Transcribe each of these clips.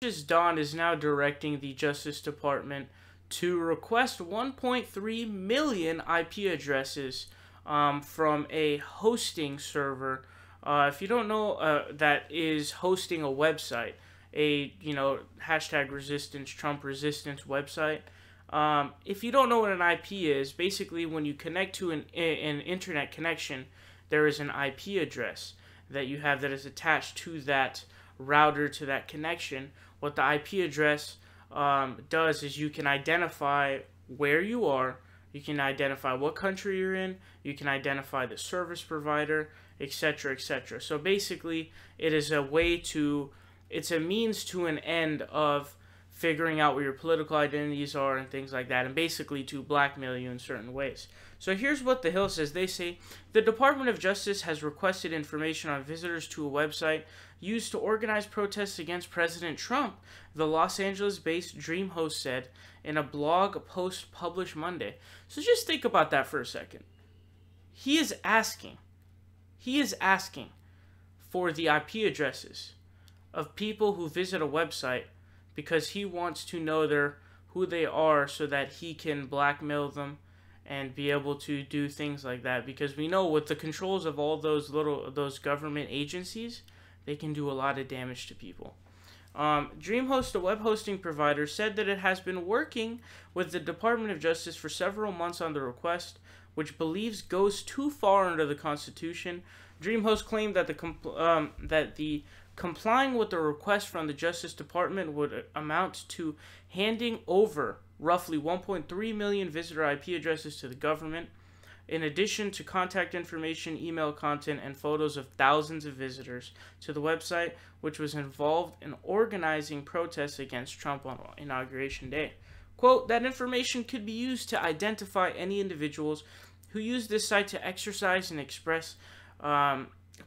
Justice Don is now directing the Justice Department to request 1.3 million IP addresses from a hosting server. If you don't know, that is hosting a website, a hashtag resistance, Trump resistance website. If you don't know what an IP is, basically when you connect to an internet connection, there is an IP address that you have that is attached to that router, to that connection. What the IP address does is you can identify where you are, you can identify what country you're in, you can identify the service provider, etc., etc. So basically, it is a way to, it's a means to an end of figuring out where your political identities are and things like that, and basically to blackmail you in certain ways. So here's what The Hill says. They say, the Department of Justice has requested information on visitors to a website used to organize protests against President Trump, the Los Angeles-based Dreamhost said in a blog post published Monday. So just think about that for a second. He is asking for the IP addresses of people who visit a website because he wants to know who they are so that he can blackmail them and be able to do things like that. Because we know with the controls of all those government agencies, they can do a lot of damage to people. Dreamhost, a web hosting provider, said that it has been working with the Department of Justice for several months on the request, which believes goes too far under the Constitution. Dreamhost claimed that the complying with the request from the Justice Department would amount to handing over roughly 1.3 million visitor IP addresses to the government, in addition to contact information, email content, and photos of thousands of visitors to the website, which was involved in organizing protests against Trump on Inauguration Day. Quote, that information could be used to identify any individuals who use this site to exercise and express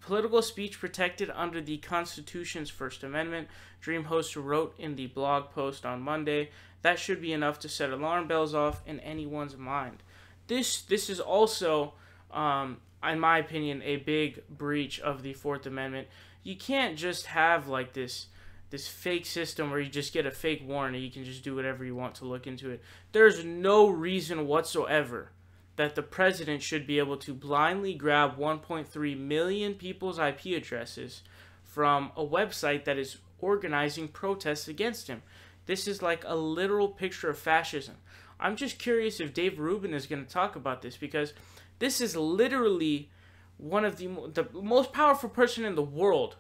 political speech protected under the Constitution's First Amendment, Dreamhost wrote in the blog post on Monday. That should be enough to set alarm bells off in anyone's mind. This is also, in my opinion, a big breach of the Fourth Amendment. You can't just have like this fake system where you just get a fake warrant and you can just do whatever you want to look into it. There's no reason whatsoever that the president should be able to blindly grab 1.3 million people's IP addresses from a website that is organizing protests against him. This is like a literal picture of fascism. I'm just curious if Dave Rubin is going to talk about this, because this is literally one of the most powerful person in the world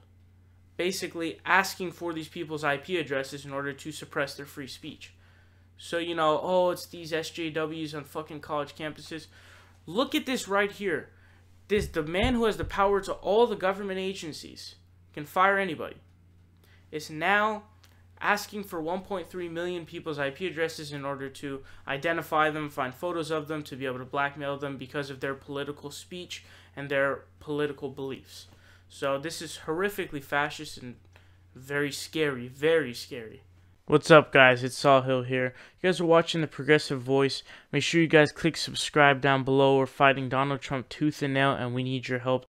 basically asking for these people's IP addresses in order to suppress their free speech. So, oh, it's these SJWs on fucking college campuses. Look at this right here. The man who has the power to all the government agencies, can fire anybody, is now asking for 1.3 million people's IP addresses in order to identify them, find photos of them, to be able to blackmail them because of their political speech and their political beliefs. So this is horrifically fascist and very scary, very scary. What's up, guys? It's Saul Hill here. You guys are watching The Progressive Voice. Make sure you guys click subscribe down below. We're fighting Donald Trump tooth and nail, and we need your help.